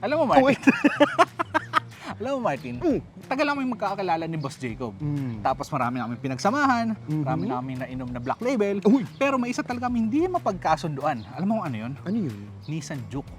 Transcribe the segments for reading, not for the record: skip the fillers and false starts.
Alam mo, Martin, alam mo, Martin, tagal namin magkakakilala ni Boss Jacob. Tapos marami namin pinagsamahan, marami namin nainom na Black Label. Pero may isa talaga kami hindi mapagkasunduan. Alam mo kung ano yun? Ano yun? Nissan Juke.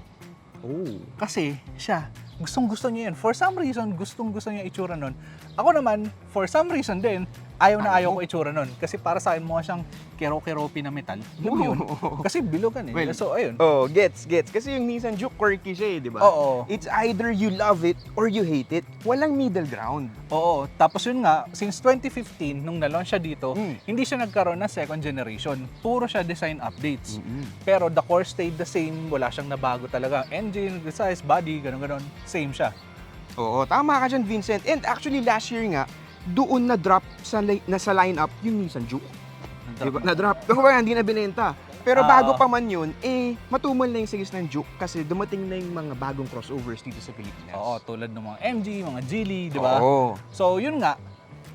Oh. Kasi siya, gustong-gusto niya yun. For some reason, gustong-gusto niya itsura nun. Ako naman, for some reason din, ayaw ko itsura nun. Kasi para sa akin, mukha siyang kero-keropi na metal. Alam mo yun? Kasi bilugan eh. Well, So, ayun. Oh, gets. Kasi yung Nissan Juke, quirky siya di ba? Oo. It's either you love it or you hate it. Walang middle ground. Oo. Tapos yun nga, since 2015, nung na-launch siya dito, hindi siya nagkaroon ng second generation. Puro siya design updates. Pero the core stayed the same. Wala siyang nabago talaga. Engine, size, body, gano'n-gano'n. Same siya. Oo, tama ka dyan, Vincent. And actually, last year nga, doon na-drop sa lineup yung Nissan Juke. Diba? Na-drop. Kung hindi na binenta. Pero bago pa man yun, matumal na yung series ng Juke kasi dumating na yung mga bagong crossovers dito sa Pilipinas. Oo, tulad ng mga MG, mga Geely, di ba? Oo. So, yun nga,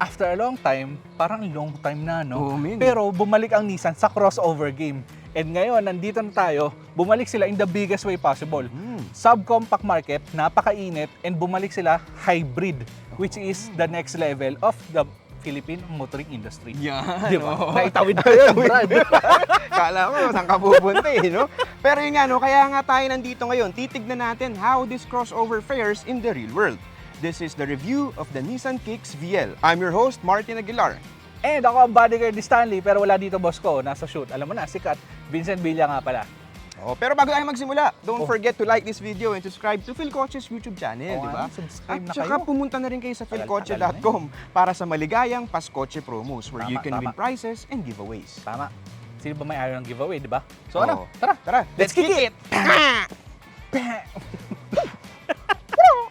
after a long time, parang long time na, no? Oo, man. Pero bumalik ang Nissan sa crossover game. And ngayon, nandito na tayo, bumalik sila in the biggest way possible. Subcompact market, napakainit, and bumalik sila hybrid, which is the next level of the Philippine motoring industry. Yan. Di ba? Oo. Naitawid na yun, Brad. Kala mo, saan ka pupunta no? Pero yun nga, no, kaya nga tayo nandito ngayon, titignan natin how this crossover fares in the real world. This is the review of the Nissan Kicks VL. I'm your host, Martin Aguilar. And ako ang bodyguard ni Stanley, pero wala dito boss ko, nasa shoot. Alam mo na, sikat. Vincent Villa nga pala. Oh, pero bago tayo magsimula, don't forget to like this video and subscribe to Phil Coche's YouTube channel, di ba? Subscribe na At saka kayo. pumunta na rin kayo sa Tagal philcoche.com para sa maligayang Paskoche promos where you can Tama. win prizes and giveaways. Tama. Sino ba may ayaw ng giveaway, di ba? So Oo. ano, tara. Let's kick it!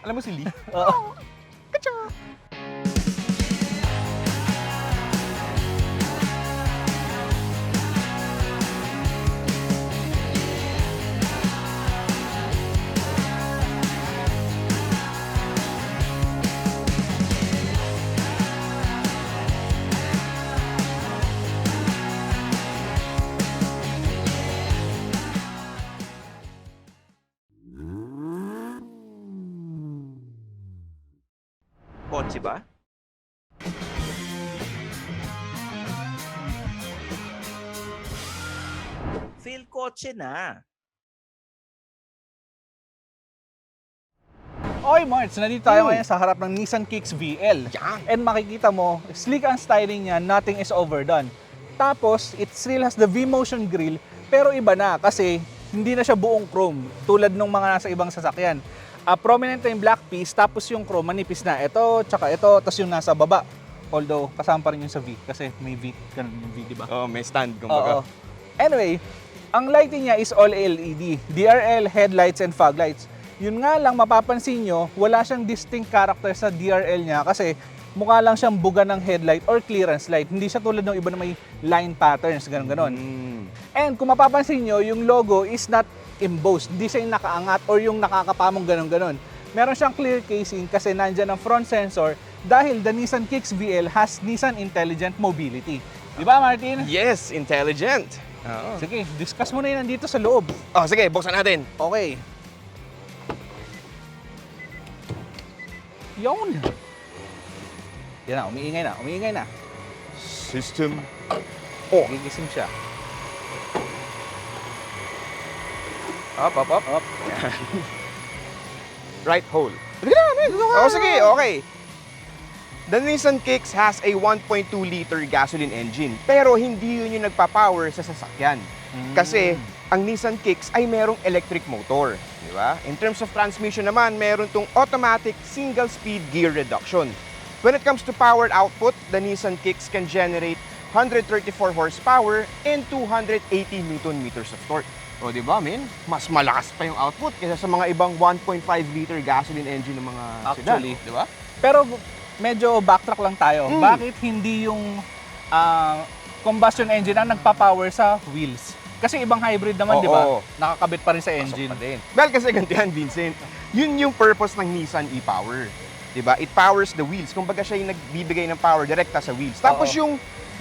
Alam mo si Lee? Oo. Kotse ba? Phil Kotse na. Okay, Marts, nandito tayo ngayon sa harap ng Nissan Kicks VL. Yan. And makikita mo, sleek ang styling niya, nothing is overdone. Tapos, it still has the V-Motion grille, pero iba na kasi hindi na siya buong chrome, tulad ng mga nasa ibang sasakyan. Prominent na yung black piece, tapos yung chrome manipis na. Ito, tsaka ito, tapos yung nasa baba. Although, kasama pa rin yung sa V, kasi may V, ganun yung V, di ba? Oh, may stand, kumbaga. Oo. Anyway, ang lighting niya is all LED, DRL, headlights, and fog lights. Yun nga lang, mapapansin nyo, wala siyang distinct character sa DRL niya kasi mukha lang siyang buga ng headlight or clearance light. Hindi siya tulad ng iba na may line patterns, ganun-ganon. And kung mapapansin nyo, yung logo is not embossed. Hindi siya yung nakaangat or yung nakakapamong ganun-ganon. Meron siyang clear casing kasi nandyan ang front sensor dahil the Nissan Kicks VL has Nissan Intelligent Mobility. Di ba, Martin? Yes, intelligent. Oo. Sige, discuss mo na yun nandito sa loob. Oh, sige, buksan natin. Okay. Yun. Yan na, umiingay na. System. Oh. Gigising siya. Up. Up. Right hole. Oh, sige, okay. The Nissan Kicks has a 1.2-liter gasoline engine, pero hindi yun yung nagpa-power sa sasakyan. Kasi ang Nissan Kicks ay merong electric motor, di ba? In terms of transmission naman, meron tong automatic single-speed gear reduction. When it comes to power output, the Nissan Kicks can generate 134 horsepower and 280 Nm of torque. O, di ba, men? Mas malakas pa yung output kaysa sa mga ibang 1.5-liter gasoline engine ng mga Actually. sedan, di ba? Pero medyo backtrack lang tayo. Bakit hindi yung combustion engine ang nagpa-power sa wheels? Kasi ibang hybrid naman, Oo. di ba? Nakakabit pa rin sa engine. Well, kasi gantihan, Vincent. Yun yung purpose ng Nissan e-Power. Diba? It powers the wheels. Kumbaga siya yung nagbibigay ng power direkta sa wheels. Tapos Oo. yung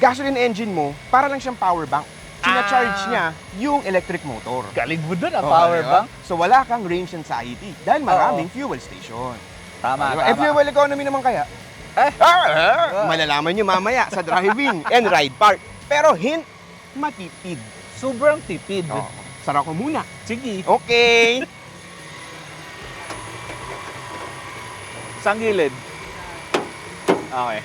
gasoline engine mo, para lang siyang power bank. sinacharge niya yung electric motor. Galing mo dun, Oo, power diba? bank. So wala kang range anxiety dahil maraming fuel station. Tama, Diba? tama. Eh, fuel economy naman kaya? Malalaman nyo mamaya sa driving and ride part. Pero hint, matipid. Sobrang tipid. Oh, sara ko muna. Sige. Okay. Saan gilid? Okay.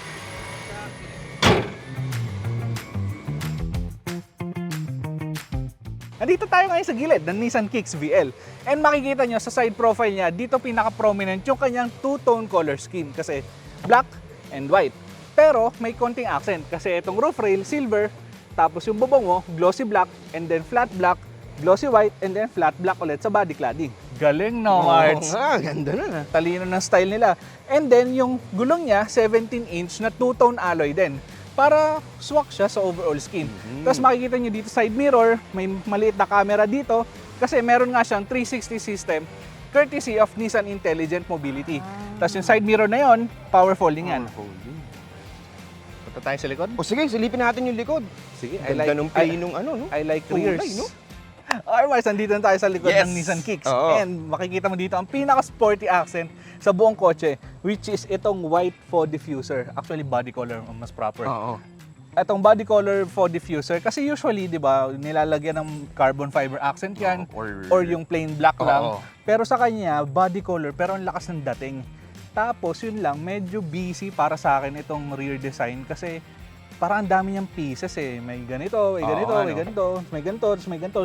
Nandito tayo ngayon sa gilid ng Nissan Kicks VL. And makikita nyo sa side profile niya, dito pinaka-prominent yung kanyang two-tone color scheme kasi black and white. Pero may konting accent kasi itong roof rail, silver, tapos yung bubong mo, glossy black, and then flat black, glossy white, and then flat black ulit sa body cladding. Galing no, Marts? Oo nga, ganda na. Talino ng style nila. And then, yung gulong niya, 17-inch na two-tone alloy din. Para swak siya sa overall scheme. Tapos makikita nyo dito side mirror, may maliit na camera dito. Kasi meron nga siyang 360 system, courtesy of Nissan Intelligent Mobility. Tapos yung side mirror na yon, power folding yan. Punta tayo sa likod? O sige, silipin natin yung likod. Sige, Ganda nung play nung ano, no? I like Kulay, rears. no? Alright, Mars, nandito na tayo sa likod Yes. ng Nissan Kicks. Oo. And makikita mo dito ang pinaka-sporty accent sa buong kotse, which is itong white fog diffuser. Actually, body color ang mas proper. Oo. Itong body color fog diffuser, kasi usually, di ba, nilalagyan ng carbon fiber accent yan, or yung plain black lang. Oo. Pero sa kanya, body color, pero ang lakas ng dating. Tapos, yun lang, medyo busy para sa akin itong rear design kasi parang ang dami niyang pieces eh. May ganito, may ganito, Oo, may ano. ganito, may ganito, tapos may ganito.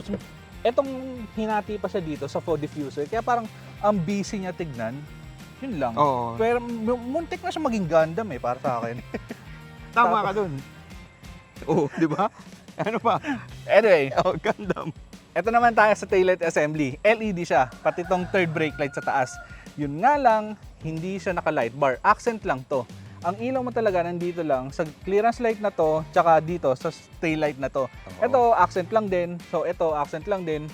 Etong hinati pa siya dito sa fog diffuser, kaya parang ang busy niya tignan. Yun lang. Oo. Pero muntik na siya maging Gundam eh, para sa akin. Tama ka dun. Oo, di ba? Ano pa? Anyway, Oh, Gundam. eto naman tayo sa taillight assembly. LED siya, pati tong third brake light sa taas. Yun nga lang, hindi siya naka-light bar. Accent lang to. Ang ilaw mo talaga nandito lang sa clearance light na to, tsaka dito sa tail light na to. Ito, accent lang din. So, ito, accent lang din.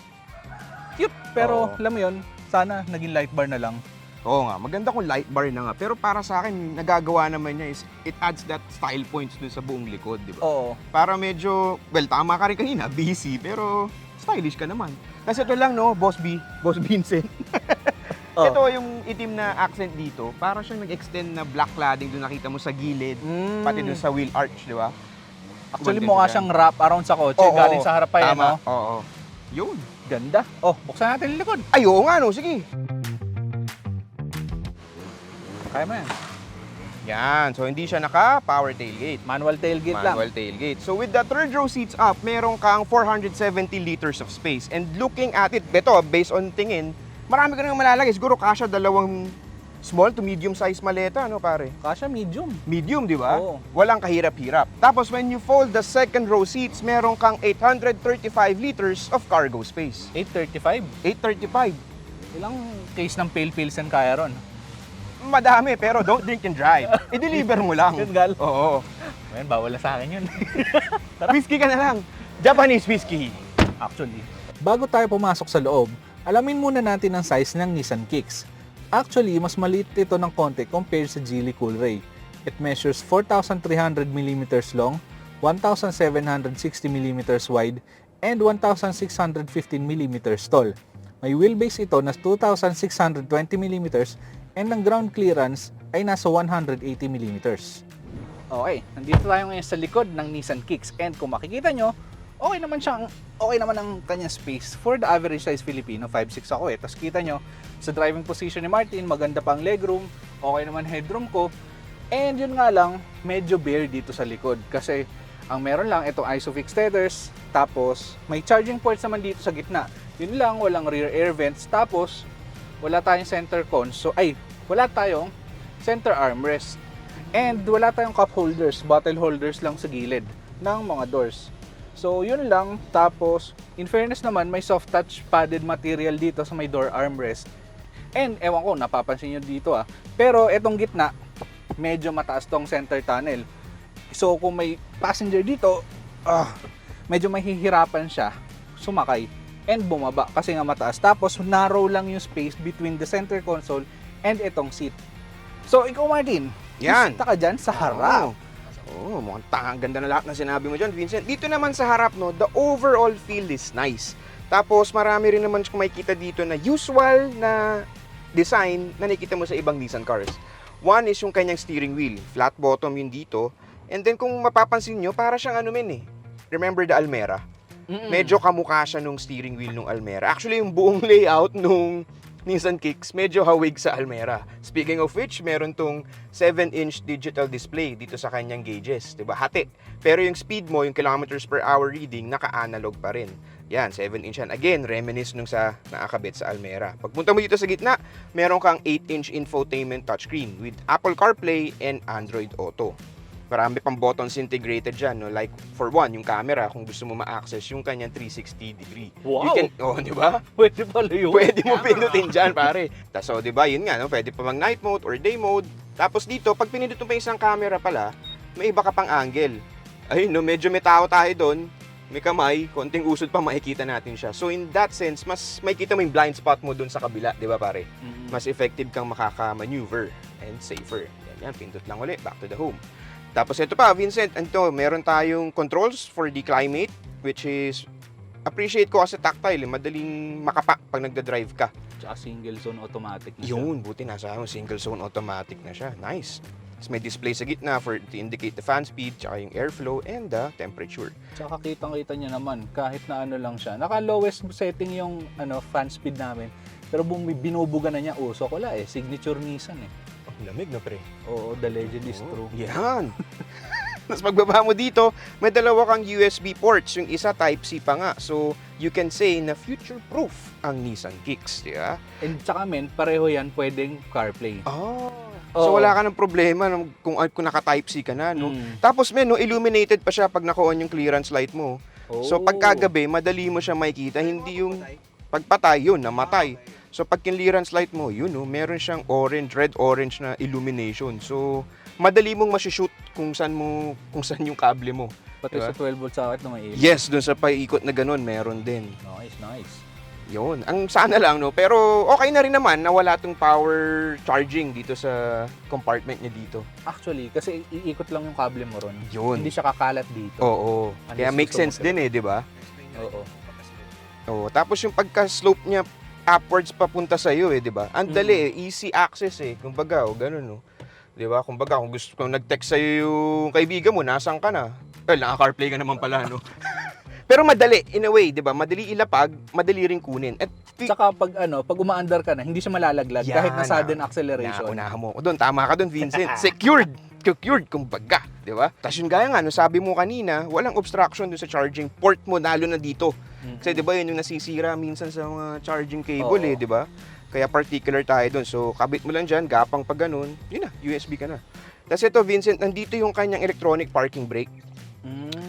Cute, pero Oo. alam mo yun, sana naging light bar na lang. Oo nga, maganda kung light bar na nga. Pero para sa akin, nagagawa naman niya is it adds that style points dun sa buong likod, di ba? Oo. Para medyo, well, tama ka rin kanina, busy, pero stylish ka naman. Kasi ito lang, no, Boss B, Boss Vincent. Oh. Ito yung itim na accent dito, para siyang nag-extend na black cladding doon nakita mo sa gilid, pati doon sa wheel arch, di ba? Actually, Ganda mukha yan. siyang wrap around sa kotse, Oo, galing sa harapan, tama. no? Oo. Yun. Ganda. Oh, buksan natin yung likod. Ay, oo nga, no, sige. Kaya mo yan. Yan, so hindi siya naka-power tailgate. Manual tailgate lang. Manual tailgate. So with the third row seats up, meron kang 470 liters of space. And looking at it, beto, based on tingin, marami ka nang malalagay. Siguro kasya dalawang small to medium size maleta, ano pare? Kasha medium. Medium, di ba? Oo. Walang kahirap-hirap. Tapos when you fold the second row seats, meron kang 835 liters of cargo space. 835. 835. Ilang case ng pale pilsen kaya ron? Madami, pero don't drink and drive. I-deliver mo lang. Yun, gal. Oo. Ngayon, bawal na sa akin yun. Whiskey ka na lang. Japanese whiskey. Actually. Bago tayo pumasok sa loob, alamin muna natin ang size ng Nissan Kicks. Actually, mas maliit ito ng konti compared sa Geely Coolray. It measures 4,300mm long, 1,760mm wide, and 1,615mm tall. May wheelbase ito na 2,620mm and ang ground clearance ay nasa 180mm. Okay, nandito tayo ngayon sa likod ng Nissan Kicks and kung makikita nyo, okay naman ang kanyang space for the average size Filipino. 5'6" ako eh. Tapos kita nyo, sa driving position ni Martin, maganda pang legroom, okay naman headroom ko. And yun nga lang, medyo bare dito sa likod kasi ang meron lang itong ISOFIX tethers, tapos may charging ports naman dito sa gitna. Yun lang, walang rear air vents, tapos wala tayong center console, wala tayong center armrest. And wala tayong cup holders, bottle holders lang sa gilid ng mga doors. So yun lang, tapos in fairness naman may soft touch padded material dito sa may door armrest. And ewan ko, napapansin nyo dito pero etong gitna, medyo mataas tong center tunnel. So kung may passenger dito, medyo mahihirapan siya sumakay and bumaba kasi nga mataas. Tapos narrow lang yung space between the center console and etong seat. So ikaw Martin, Yan. isita ka dyan sa harap. Oh, mukhang ganda na lahat na sinabi mo dyan, Vincent. Dito naman sa harap, no, the overall feel is nice. Tapos, marami rin naman kung makikita dito na usual na design na nakikita mo sa ibang Nissan cars. One is yung kanyang steering wheel. Flat bottom yun dito. And then, kung mapapansin nyo, para siyang remember the Almera? Medyo kamukha siya nung steering wheel nung Almera. Actually, yung buong layout nung Nissan Kicks, medyo hawig sa Almera. Speaking of which, meron tong 7-inch digital display dito sa kanyang gauges, 'di ba? Hati. Pero yung speed mo, yung kilometers per hour reading, naka-analog pa rin. Yan, 7-inch yan. Again, reminisce nung sa nakakabit sa Almera. Pagpunta mo dito sa gitna, meron kang 8-inch infotainment touchscreen with Apple CarPlay and Android Auto. Marami pang buttons integrated dyan, no? Like, for one, yung camera, kung gusto mo ma-access yung kanyang 360 degree. Wow! You can, di ba? Pwede pala yun. Pwede mo pindutin dyan, pare. So, di ba, yun nga, no? Pwede pa mang night mode or day mode. Tapos dito, pag pinindot mo pa isang camera pala, may iba ka pang angle. Ayun, no? Medyo may tao tayo doon. May kamay, konting usod pa makikita natin siya. So, in that sense, mas makikita mo yung blind spot mo doon sa kabila, di ba, pare? Mas effective kang makaka-maneuver and safer. Yan, pindot lang ulit. Back to the home. Tapos ito pa, Vincent, meron tayong controls for the climate, which is, appreciate ko kasi tactile, madaling makapa pag nagda-drive ka. Tsaka single zone automatic na siya. Yun, buti nasa single zone automatic na siya. Nice. Tapos may display sa gitna to indicate the fan speed, tsaka yung airflow and the temperature. Tsaka kitang-kita niya naman, kahit na lang siya. Naka-lowest setting yung fan speed namin. Pero binubuga na niya, uso ko la signature Nissan Lamig na pre. Oo, the legend is true. Yan. Tapos pagbaba mo dito, may dalawa kang USB ports. Yung isa Type-C pa nga. So, you can say na future-proof ang Nissan Kicks, di ba? And tsaka pareho yan pwedeng CarPlay. Oh. So, wala ka ng problema kung naka-Type-C ka na, no? Tapos, illuminated pa siya pag naka-on yung clearance light mo. So, pagkagabi, madali mo siya makikita. Hindi yung pagpatay, yun, namatay. So, pag clearance light mo, yun, meron siyang red-orange na illumination. So, madali mong masishoot kung saan yung kable mo. Pati diba? sa 12 volt socket na may ilaw. Yes, dun sa paikot na ganun, meron din. Nice. Yun. Ang sana lang, no? Pero okay na rin naman na wala tong power charging dito sa compartment niya dito. Actually, kasi iikot lang yung kable mo ron. Yun. Hindi siya kakalat dito. Oo. Kaya make sense din di ba? Oo. Tapos yung pagka-slope niya, upwards papunta sa iyo di ba? Ang dali easy access kumbaga, ganun no. Di ba? Kumbaga, kung nag-text sa yung kaibigan mo, nasaan ka na? Well, naka-CarPlay ka naman pala, no. Pero madali in a way, di ba? Madali ilapag, madali rin kunin. At saka pag umaandar ka na, hindi siya malalaglag kahit na sudden acceleration. Naunahan mo. Doon, tama ka doon, Vincent. Secured, kumbaga, di ba? Tapos yung gaya nga, sabi mo kanina, walang obstruction doon sa charging port mo, lalo na dito. Kasi di ba yun yung nasisira minsan sa mga charging cable di ba? Kaya particular tayo doon. So, kabit mo lang dyan, gapang pag ganun, yun na, USB ka na. Tapos ito, Vincent, nandito yung kanyang electronic parking brake.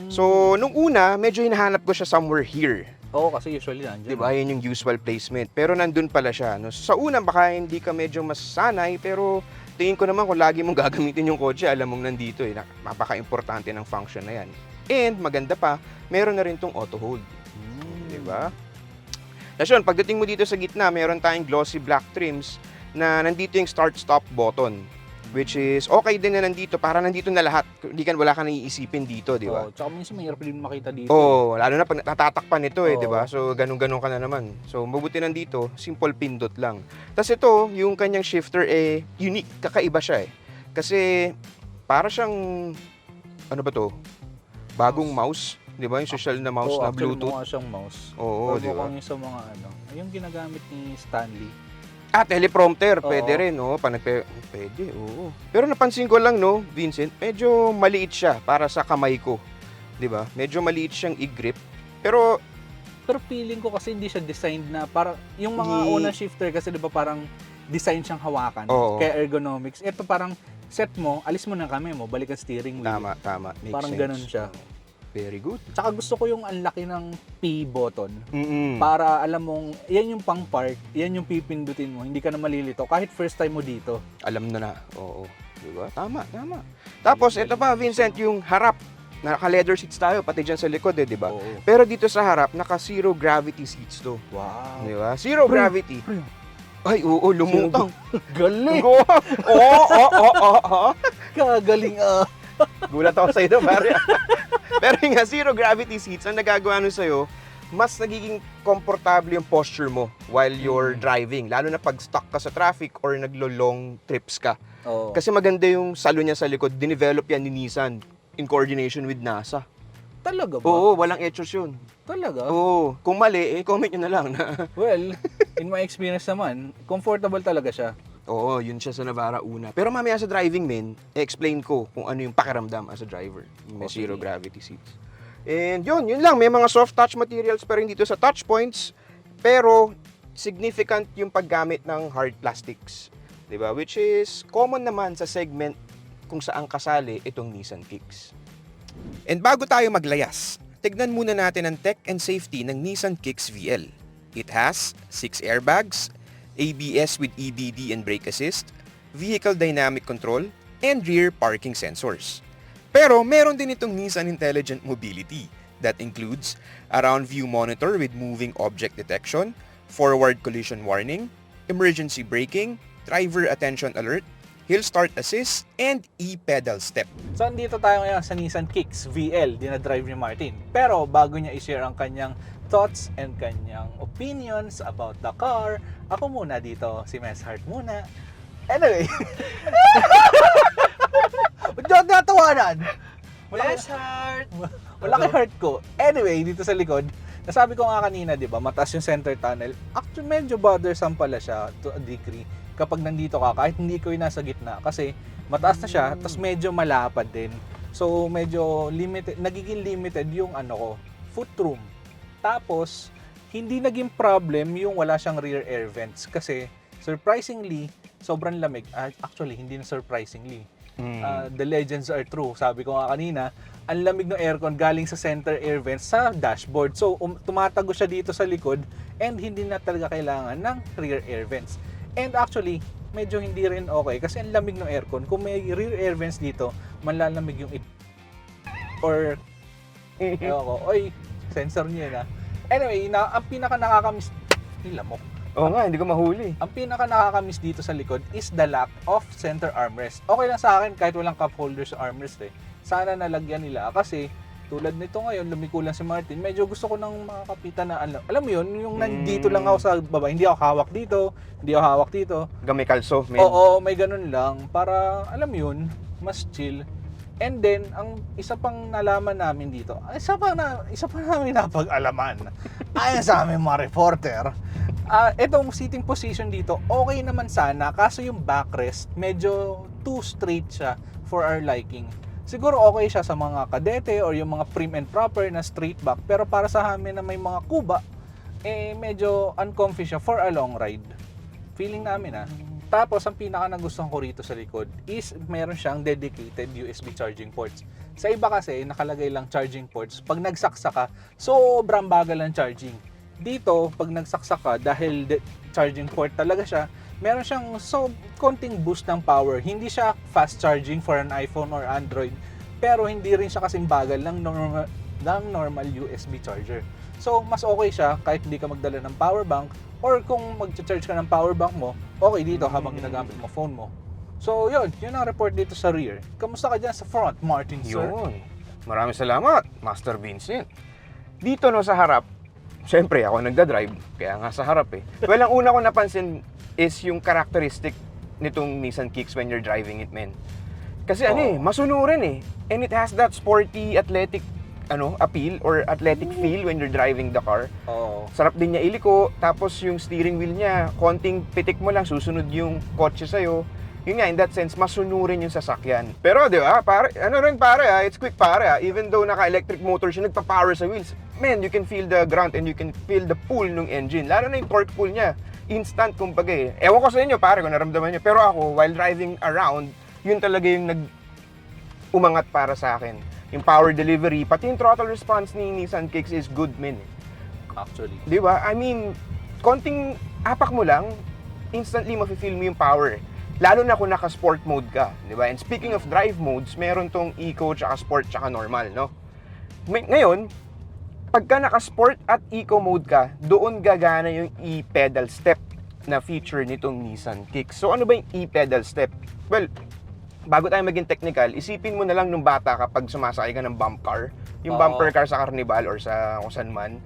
So, nung una, medyo hinahanap ko siya somewhere here. Oo, kasi usually nandiyan. Diba? Yan yung usual placement. Pero nandun pala siya. No? Sa una, baka hindi ka medyo masanay, pero tingin ko naman kung lagi mong gagamitin yung kotse, alam mong nandito. Mapaka-importante ng function na yan. And maganda pa, meron na rin tong auto hold. Diba? Tapos yun, pagdating mo dito sa gitna, meron tayong glossy black trims na nandito yung start-stop button. Which is okay din na nandito, para nandito na lahat. Wala ka nang iisipin dito, di ba? Tsaka minsan mahirap din makita dito. Lalo na pag natatakpan nito di ba? So, ganun-ganun ka na naman. So, mabuti nandito, simple pindot lang. Tapos ito, yung kanyang shifter unique, kakaiba siya Kasi, para siyang, ano ba to? Bagong mouse. Di ba? Yung social na mouse na Bluetooth. Oo, siyang mouse. Oo, di ba? Yung sa mga yung ginagamit ni Stanley. Teleprompter, pwede rin, pwede, oo. Pero napansin ko lang, Vincent, medyo maliit siya para sa kamay ko. 'Di ba? Medyo maliit siyang i-grip. Pero feeling ko kasi hindi siya designed na para yung mga unang shifter kasi 'di ba parang design siyang hawakan. Kaya ergonomics. Ito parang set mo, alis mo ng kamay mo, balik ang steering wheel. Tama. Makes parang sense. ganun siya. Very good. Tsaka gusto ko yung anlaki ng P button. Para alam mong, yan yung pang park, yan yung pipindutin mo, hindi ka na malilito. Kahit first time mo dito. Alam na. Oo. Diba? Tama. Tapos, ito pa, Vincent, yung harap. Naka-leather seats tayo, pati dyan sa likod diba? Pero dito sa harap, naka-zero gravity seats to. Wow. Diba? Zero gravity. Ay, oo, lumutang. Galing! Oo. Kagaling Gulat ako sa'yo, pare. Pero yung nga, zero gravity seats, ang nagagawa nun sa'yo, mas nagiging komportable yung posture mo while you're driving. Lalo na pag stuck ka sa traffic or naglo-long trips ka. Oo. Kasi maganda yung salo niya sa likod. Dinevelop yan ni Nissan in coordination with NASA. Talaga ba? Oo, walang etchos yun. Talaga? Oo. Kung mali, comment nyo na lang na. Well, in my experience naman, comfortable talaga siya. Oo, yun siya sa Navara una. Pero mamaya sa driving, men, explain ko kung ano yung pakiramdam as a driver. May Okay. zero gravity seats. And yun lang. May mga soft touch materials pa rin dito sa touch points. Pero significant yung paggamit ng hard plastics. Diba? Which is common naman sa segment kung saan kasali itong Nissan Kicks. And bago tayo maglayas, tignan muna natin ang tech and safety ng Nissan Kicks VL. It has 6 airbags, ABS with EBD and brake assist, vehicle dynamic control, and rear parking sensors. Pero meron din itong Nissan Intelligent Mobility that includes a round view monitor with moving object detection, forward collision warning, emergency braking, driver attention alert, hill start assist, and e-pedal step. So, andito tayo ngayon sa Nissan Kicks VL, dinadrive ni Martin. Pero bago niya i-share ang kanyang thoughts and kanyang opinions about the car, ako muna dito, si Mes Heart muna. Anyway, ba't yung natawanan? Bless heart! Wala kay heart ko. Anyway, dito sa likod, nasabi ko nga kanina, di ba, mataas yung center tunnel. Actually, medyo bothersome pala siya to a degree kapag nandito ka, kahit hindi ko yung nasa gitna. Kasi mataas na siya, tapos medyo malapad din. So, medyo limited, nagiging limited yung ano ko, foot room. Tapos, hindi naging problem yung wala siyang rear air vents. Kasi, surprisingly, sobrang lamig. Actually, hindi na surprisingly. The legends are true. Sabi ko nga kanina, ang lamig ng aircon galing sa center air vents sa dashboard. So, tumatago siya dito sa likod and hindi na talaga kailangan ng rear air vents. And actually, medyo hindi rin okay kasi ang lamig ng aircon. Kung may rear air vents dito, manlalamig yung or ewan ko, oy, sensor niya na. Anyway, ang pinaka nakakamiss, nilamok. Oo nga, hindi ko mahuli. Ang pinaka nakakamiss dito sa likod is the lack of center armrest. Okay lang sa akin kahit walang cup holder sa armrest eh. Sana nalagyan nila kasi tulad nito ngayon, lumiko lang si Martin. Medyo gusto ko nang makakapitan na alam mo yun, yung nandito lang ako sa baba. Hindi ako hawak dito, hindi ako hawak dito. Gamay kalso, men. Oo, may ganun lang para alam mo yun, mas chill. And then, ang isa pang nalaman namin dito, isa pa namin napag-alaman, ayon sa aming mga reporter, itong sitting position dito, okay naman sana, kaso yung backrest, medyo too straight siya for our liking. Siguro okay siya sa mga kadete or yung mga prim and proper na straight back, pero para sa amin na may mga kuba, medyo uncomfy siya for a long ride. Feeling namin Tapos, ang pinaka nagustuhan ko rito sa likod is meron siyang dedicated USB charging ports. Sa iba kasi, nakalagay lang charging ports. Pag nagsaksa ka, sobrang bagal ang charging. Dito, pag nagsaksa ka, dahil charging port talaga siya, meron siyang konting boost ng power. Hindi siya fast charging for an iPhone or Android, pero hindi rin siya kasing bagal ng normal USB charger. So, mas okay siya kahit hindi ka magdala ng power bank, or kung mag-charge ka ng power bank mo, okay dito habang ginagamit mo phone mo. So, yun ang report dito sa rear. Kamusta ka dyan sa front, Martin, sir? Yun. Maraming salamat, Master Vincent. Dito sa harap, syempre ako nagda-drive, kaya nga sa harap eh. Well, ang una ko napansin is yung characteristic nitong Nissan Kicks when you're driving it, men. Kasi masunurin eh. And it has that sporty, athletic appeal or athletic feel when you're driving the car. Oo. Sarap din niya iliko, tapos yung steering wheel niya, konting pitik mo lang, susunod yung kotse sa'yo. Yun nga, in that sense, masunurin yung sasakyan. Pero di ba, it's quick even though naka-electric motor siya, nagpa-power sa wheels. Man, you can feel the grunt and you can feel the pull ng engine. Lalo na yung torque pull niya, instant kumbaga eh. Ewan ko sa inyo, pare, kung naramdaman niyo. Pero ako, while driving around, yun talaga yung umangat para sa akin. Yung power delivery, pati yung throttle response ni Nissan Kicks is good, men. Actually. Di ba? I mean, konting apak mo lang, instantly mafe-feel mo yung power. Lalo na kung naka-sport mode ka, di ba? And speaking of drive modes, meron tong eco, tsaka sport, tsaka normal, no? Ngayon, pagka naka-sport at eco mode ka, doon gagana yung e-pedal step na feature nitong Nissan Kicks. So, ano ba yung e-pedal step? Well, bago tayo maging technical, isipin mo na lang nung bata kapag sumasakay ka ng bump car, yung Oo. bumper car sa Carnival or sa kung saan man,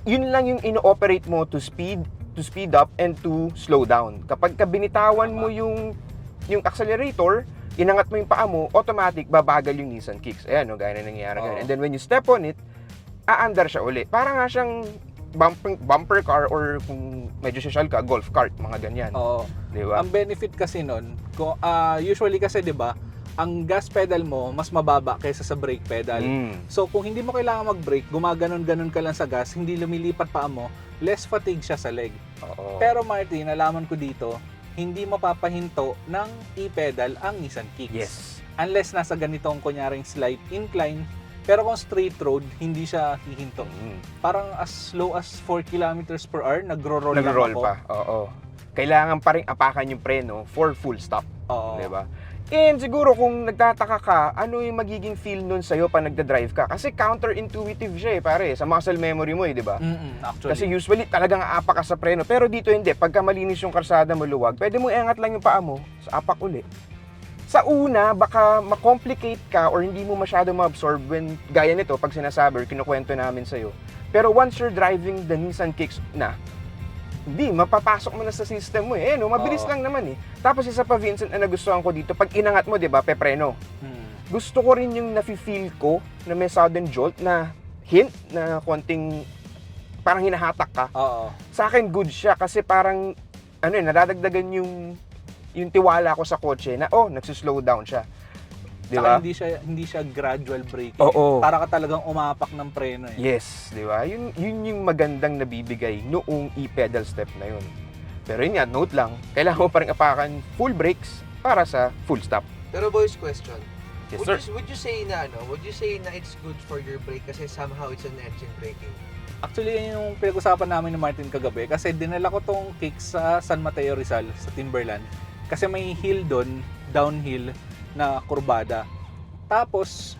yun lang yung ino-operate mo to speed up and to slow down. Kapag binitawan mo yung accelerator, inangat mo yung paa mo, automatic babagal yung Nissan Kicks. Ayan, no, gaya na nangyayari ngayon. Oo. And then when you step on it, aandar siya uli. Para nga siyang bumper car or kung medyo social ka, golf cart, mga ganyan. Oo. Di ba? Ang benefit kasi nun, usually kasi 'di ba, ang gas pedal mo mas mababa kaysa sa brake pedal. So kung hindi mo kailangan mag-brake, gumaganon-ganon ka lang sa gas, hindi lumilipat paa mo, less fatigue siya sa leg. Oo. Pero Martin, nalaman ko dito, hindi mapapahinto ng e-pedal ang Nissan Kicks. Yes. Unless nasa ganitong kunyaring slight incline, pero kung straight road, hindi siya hihinto. Parang as slow as 4 kilometers per hour, nagro-roll lang Nag-roll ako. pa. Oo. Kailangan pa rin apakan yung preno for full stop. Oo. Di ba? And siguro kung nagtataka ka, ano yung magiging feel nun sa'yo pa nagda-drive ka? Kasi counterintuitive siya pare, sa muscle memory mo di ba? Actually. Kasi usually talagang aapak ka sa preno. Pero dito hindi. Pagka malinis yung karsada maluwag, pwede mo iangat lang yung paa mo, sa apak uli. Sa una, baka ma-complicate ka or hindi mo masyado ma-absorb when, gaya nito, pag sinasabi or kinukwento namin sa'yo. Pero once you're driving the Nissan Kicks na, hindi, mapapasok mo na sa system mo no? Mabilis Oo. lang naman Tapos isa pa, Vincent, na nagustuhan ko dito, pag inangat mo, di ba, pepreno. Gusto ko rin yung nafe-feel ko na may sudden jolt na hint na konting parang hinahatak ka. Oo. Sa akin, good siya kasi parang, nadadagdagan yung tiwala ko sa kotse na, nagsislow down siya. Di Saka ba? hindi siya gradual braking. Oo. Para ka talagang umapak ng preno Yes, di ba? Yun yung magandang nabibigay noong e-pedal step na yun. Pero yun nga, note lang, kailangan mo pa rin apakan full brakes para sa full stop. Pero boys, question. Yes, sir. Would you say na it's good for your brake kasi somehow it's an engine braking? Actually, yun yung pinag-usapan namin ni Martin kagabi kasi dinala ko tong Kicks sa San Mateo Rizal, sa Timberland. Kasi may hill doon, downhill na kurbada. Tapos,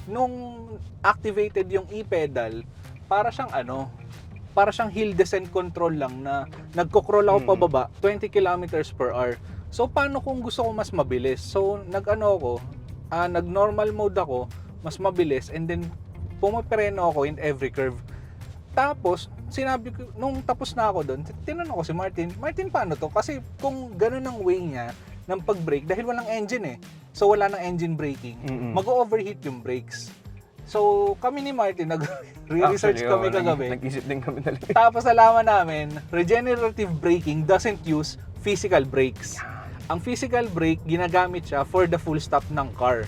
nung activated yung e-pedal, para siyang hill descent control lang na nagko-crawl ako pababa 20 kilometers per hour. So, paano kung gusto ko mas mabilis? So, nag-normal mode ako, mas mabilis, and then pumapreno ako in every curve. Tapos, sinabi ko, nung tapos na ako doon, tinanong ko si Martin, paano to? Kasi kung ganun ang way niya ng pag-brake, dahil walang engine so wala nang engine braking, mag-overheat yung brakes. So, kami ni Martin, nag-research kami kagabi. Nag-isip din kami talaga. Tapos nalaman namin, regenerative braking doesn't use physical brakes. Ang physical brake, ginagamit siya for the full stop ng car.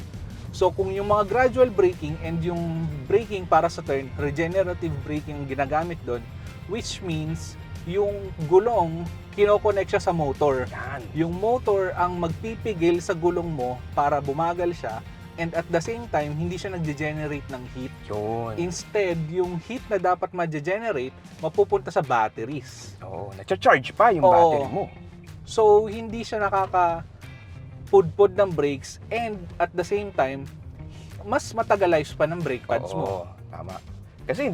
So kung yung mga gradual braking and yung braking para sa turn, regenerative braking ang ginagamit doon, which means yung gulong, kinoconnect siya sa motor. Yung motor ang magpipigil sa gulong mo para bumagal siya, and at the same time, hindi siya nag-generate ng heat. Yun. Instead, yung heat na dapat ma-generate, mapupunta sa batteries. Na-charge pa yung Oo. battery mo. So, hindi siya pudpud ng brakes, and at the same time, mas matagal lifespan ng brake pads mo. Tama. Kasi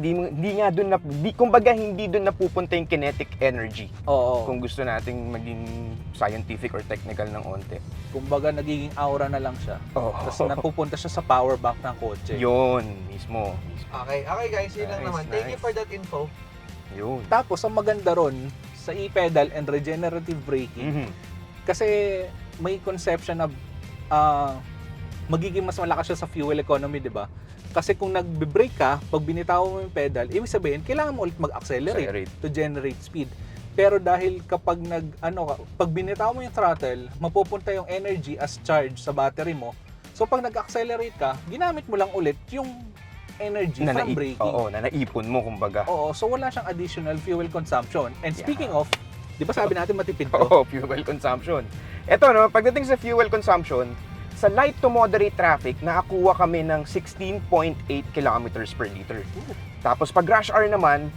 kumbaga hindi doon napupunta yung kinetic energy. Oo. Kung gusto nating maging scientific or technical ng onte. Kumbaga nagiging aura na lang siya. Tapos napupunta siya sa power bank ng kotse. Yun, mismo. Okay guys, yun lang Nice, naman. Thank you nice. for that info. Yun. Tapos, ang maganda ron sa e-pedal and regenerative braking, kasi may conception na magiging mas malakas siya sa fuel economy, di ba? Kasi kung nagbe-brake ka, pag binitaw mo yung pedal, ibig sabihin, kailangan mo ulit mag-accelerate to generate speed. Pero dahil kapag pag binitaw mo yung throttle, mapupunta yung energy as charge sa battery mo. So pag nag-accelerate ka, ginamit mo lang ulit yung energy from braking. Na naipon mo, kumbaga. Oo, so wala siyang additional fuel consumption. And speaking of, di ba sabi natin matipid to? Fuel consumption. Ito, pagdating sa fuel consumption, sa light to moderate traffic, nakakuha kami ng 16.8 kilometers per liter. Tapos pag rush hour naman,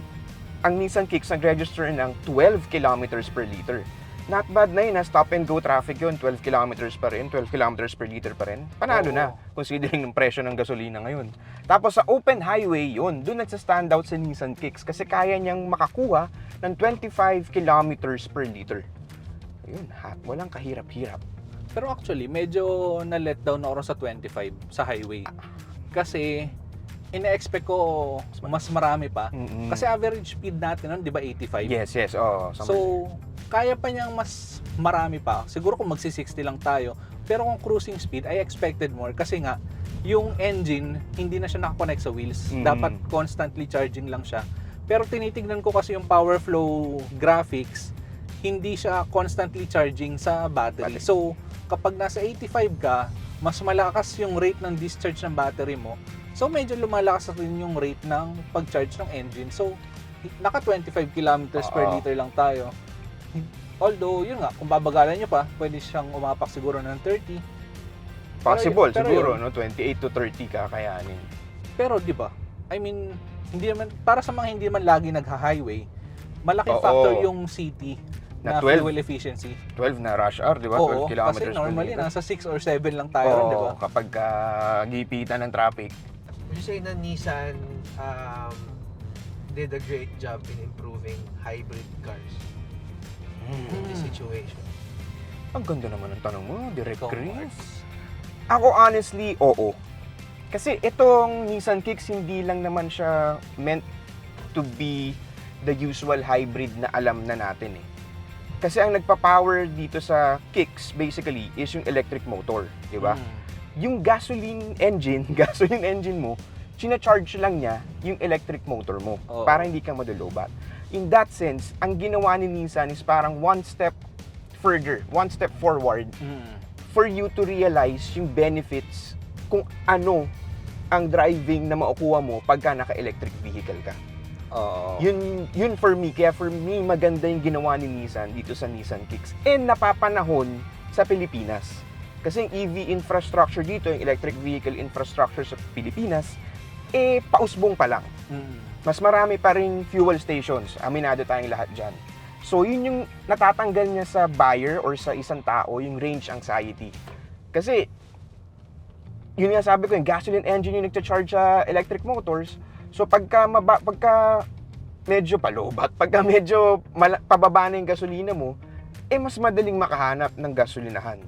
ang Nissan Kicks nag-register ng 12 kilometers per liter. Not bad na yun, stop and go traffic yun, 12 kilometers pa rin, 12 kilometers per liter pa rin. Panalo na, considering yung presyo ng gasolina ngayon. Tapos sa open highway yun, doon nagsa-stand out sa Nissan Kicks kasi kaya niyang makakuha ng 25 kilometers per liter. Ayun, walang kahirap-hirap. Pero actually, medyo na-let down ako sa 25 sa highway. Kasi, ina-expect ko mas marami pa. Kasi average speed natin nun, di ba, 85? Yes, oo. So, kaya pa niyang mas marami pa. Siguro kung magsi-60 lang tayo. Pero kung cruising speed, I expected more. Kasi nga, yung engine, hindi na siya nakakonect sa wheels. Dapat constantly charging lang siya. Pero tinitignan ko kasi yung power flow graphics, hindi siya constantly charging sa battery. So, kapag nasa 85 ka, mas malakas yung rate ng discharge ng battery mo. So, medyo lumalakas rin yung rate ng pag-charge ng engine. So, naka 25 kilometers per liter lang tayo. Although, yun nga, kung babagalan nyo pa, pwede siyang umapak siguro ng 30. Possible, pero siguro, yun, no? 28 to 30 kakayanin. Pero, di ba? I mean, hindi naman, para sa mga hindi naman lagi nagha-highway, malaking Oo. factor yung city Na na 12. fuel efficiency. 12 na rush hour, di ba? 12 Oo, kilometers kasi normally per liter. nasa 6 or 7 lang tayo ron, di ba? Kapag gipitan ng traffic. Would you say na Nissan did a great job in improving hybrid cars in this situation? Ang ganda naman ng tanong mo, Direct Ikaw, Chris. Mark. Ako honestly, oo. Kasi itong Nissan Kicks, hindi lang naman siya meant to be the usual hybrid na alam na natin eh. Kasi ang nagpa-power dito sa Kicks basically is yung electric motor, di ba? Yung gasoline engine mo, china-charge lang niya yung electric motor mo para hindi ka madulobat. In that sense, ang ginawa ni Nissan is parang one step further, one step forward for you to realize yung benefits kung ano ang driving na makukuha mo pagka naka-electric vehicle ka. Yun for me. Kaya for me, maganda yung ginawa ni Nissan dito sa Nissan Kicks. And napapanahon sa Pilipinas. Kasi yung EV infrastructure dito, yung electric vehicle infrastructure sa Pilipinas, pausbong pa lang. Mas marami pa ring fuel stations. Aminado tayong lahat dyan. So, yun yung natatanggal niya sa buyer or sa isang tao, yung range anxiety. Kasi, yun nga sabi ko, yung gasoline engine yung nagcha-charge sa electric motors. So, pagka medyo palobat, pagka medyo pababa na yung gasolina mo, mas madaling makahanap ng gasolinahan.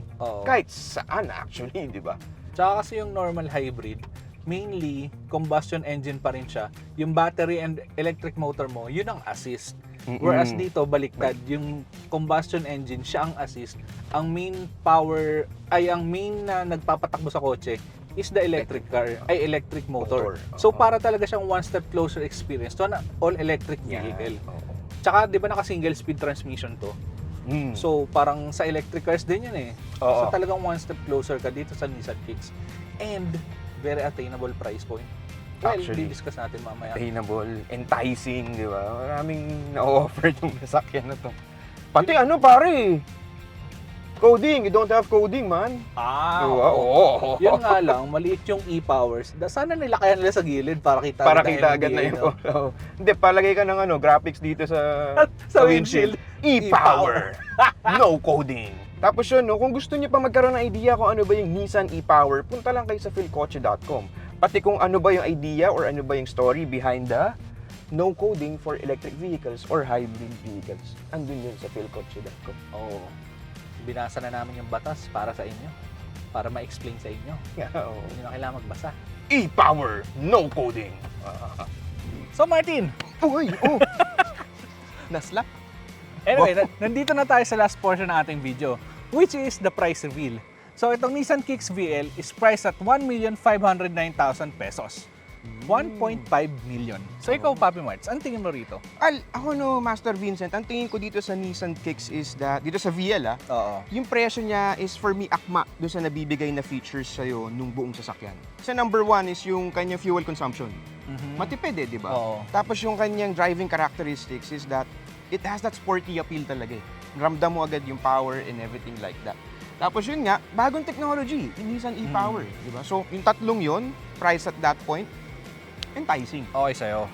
Kahit saan actually, di ba? Tsaka kasi yung normal hybrid, mainly combustion engine pa rin siya. Yung battery and electric motor mo, yun ang assist. Whereas dito, baliktad, yung combustion engine, siya ang assist. Ang main power, ang main na nagpapatakbo sa kotse is the electric motor. So, para talaga siyang one step closer experience to an all-electric vehicle. Tsaka, di ba naka-single speed transmission to? So, parang sa electric cars din yun eh. So, talagang one step closer ka dito sa Nissan Kicks. And, very attainable price point. Well, Actually, di-discuss natin mamaya. Attainable, enticing, di ba? Maraming na-offer yung sasakyan na to. Pati ano pare, coding, you don't have coding man. Oo. Yun nga lang, maliit yung e-powers. Sana nilakayan nila sa gilid para kita agad na yun. Hindi, palagay ka ng graphics dito sa windshield. E-Power. No coding. Tapos yun, kung gusto niyo pa magkaroon ng idea kung ano ba yung Nissan e-Power, punta lang kayo sa philkotse.com. Pati kung ano ba yung idea or ano ba yung story behind the no coding for electric vehicles or hybrid vehicles. Andun yun sa philkotse.com. Oo. Binasa na namin yung batas para sa inyo. Para ma-explain sa inyo. Hindi na kailangan magbasa. E-Power, no coding. So Martin! Naslap. Anyway, nandito na tayo sa last portion ng ating video, which is the price reveal. So itong Nissan Kicks VL is priced at 1,509,000 pesos. 1.5 million. So ikaw, Papi Marts, ang tingin mo rito? Ako Master Vincent, ang tingin ko dito sa Nissan Kicks is that, dito sa VL Oo. yung presyo niya is for me akma doon sa nabibigay na features sa'yo nung buong sasakyan. Sa number one is yung kanyang fuel consumption. Matipid di ba? Oo. Tapos yung kanyang driving characteristics is that it has that sporty appeal talaga eh. Ramdam mo agad yung power and everything like that. Tapos yun nga, bagong technology, yung Nissan e-Power, di ba? So, yung tatlong yun, price at that point, enticing. Okay sa'yo.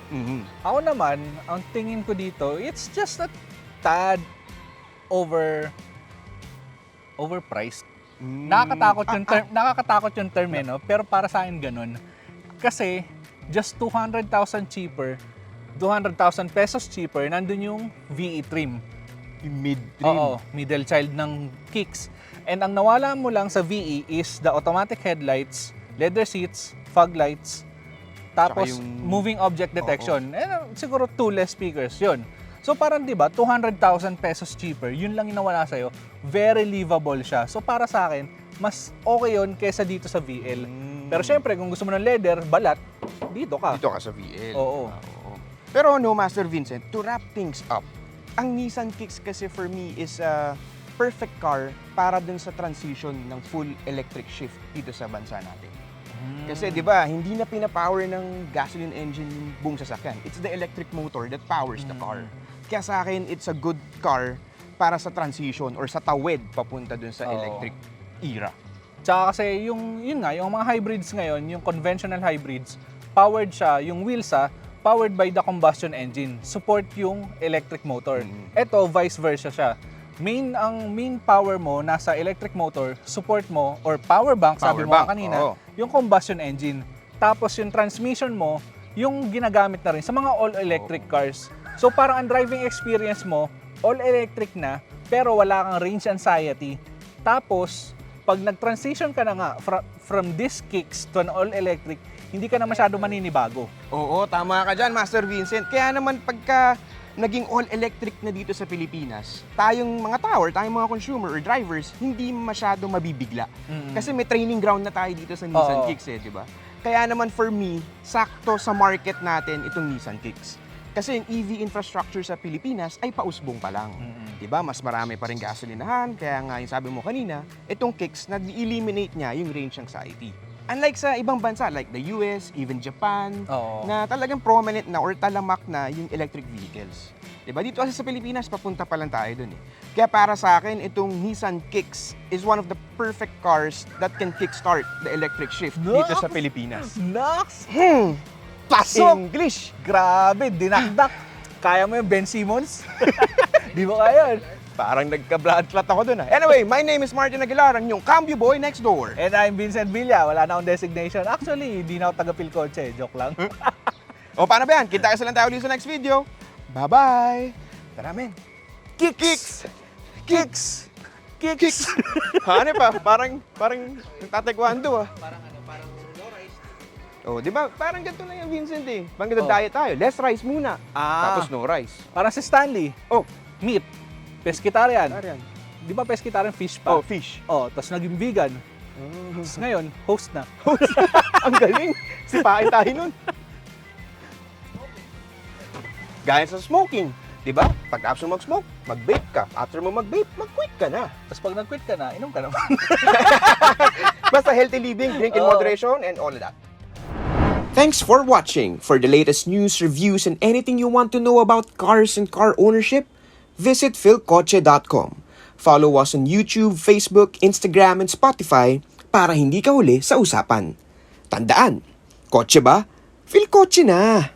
Ako naman, ang tingin ko dito, it's just a tad overpriced. Nakakatakot yung term no? Pero para sa akin ganun. Kasi, just 200,000 cheaper, 200,000 pesos cheaper, nandun yung VE trim. Yung mid-trim. Oo, middle child ng Kicks. And ang nawala mo lang sa VE is the automatic headlights, leather seats, fog lights, tapos Tsaka yung- moving object detection. Siguro 2 less speakers, yun. So parang 'di ba, 200,000 pesos cheaper, yun lang yung nawala sa'yo. Very livable siya. So para sa akin, mas okay yun kesa dito sa VL. Pero syempre, kung gusto mo ng leather, balat, dito ka. Dito ka sa VL. Oo. Pero no, Master Vincent, to wrap things up, ang Nissan Kicks kasi for me is a perfect car para dun sa transition ng full electric shift dito sa bansa natin. Kasi 'di ba, hindi na pinapower ng gasoline engine yung buong sasakyan. It's the electric motor that powers the car. Kaya sa akin, it's a good car para sa transition or sa tawid papunta dun sa Oo. electric era. Tsaka kasi yun nga, yung mga hybrids ngayon, yung conventional hybrids, powered siya, yung wheels powered by the combustion engine. Support yung electric motor. Ito, vice versa siya. Ang main power mo nasa electric motor, support mo, or power bank, sabi Power mo bank, kanina, oo. yung combustion engine. Tapos yung transmission mo, yung ginagamit na rin sa mga all-electric cars. So parang ang driving experience mo, all-electric na, pero wala kang range anxiety. Tapos, pag nag-transition ka na nga from these kicks to an all-electric, hindi ka na masyado maninibago. Oo, tama ka dyan, Master Vincent. Kaya naman pagka naging all-electric na dito sa Pilipinas, tayong mga tayong mga consumer or drivers, hindi masyado mabibigla. Kasi may training ground na tayo dito sa Nissan Oo. Kicks di ba? Kaya naman for me, sakto sa market natin itong Nissan Kicks. Kasi yung EV infrastructure sa Pilipinas ay pausbong pa lang. Di ba? Mas marami pa rin gasolinahan, kaya nga yung sabi mo kanina, itong Kicks, nag-eliminate niya yung range anxiety. Unlike sa ibang bansa like the US, even Japan, Oo. na talagang prominent na or talamak na yung electric vehicles. Diba? Dito kasi sa Pilipinas, papunta pa lang tayo dun eh. Kaya para sa akin, itong Nissan Kicks is one of the perfect cars that can kickstart the electric shift dito sa Pilipinas. Nox! Pasok! Pasok! English! Grabe, dinakdak. Kaya mo yung Ben Simmons? Di ba kaya yun? Parang nagka-blood clot ako dun ah. Anyway, my name is Martin Aguilar, ang yung cambio boy next door. And I'm Vincent Villa. Wala na akong designation. Actually, hindi na ako taga-Pilcoche. Joke lang. O paano ba yan? Kita kasi lang tayo ulit sa next video. Bye-bye! Tara men! Kicks! Kicks! Kicks! Ano pa? Parang nagtatekwondo ah. Parang no rice. Oh, di ba? Parang ganito na yung Vincent eh. Pang diet tayo. Less rice muna. Tapos no rice. Parang si Stanley. Oh, Meat. Pescatarian. Arian. Di ba pescatarian fish pa? Oh, fish. Oh, tapos naging vegan. Tapos ngayon, host na. Ang galing. Sipain tayo nun. Gaya sa smoking. Di ba? Pag after mo mag-smoke, mag-vape ka. After mo mag-vape, mag-quit ka na. Tapos pag nag-quit ka na, inom ka naman. Basta healthy living, drink in Oo. moderation, and all of that. Thanks for watching. For the latest news, reviews, and anything you want to know about cars and car ownership, visit philcoche.com. Follow us on YouTube, Facebook, Instagram, and Spotify para hindi ka huli sa usapan. Tandaan, kotse ba? Philcoche na!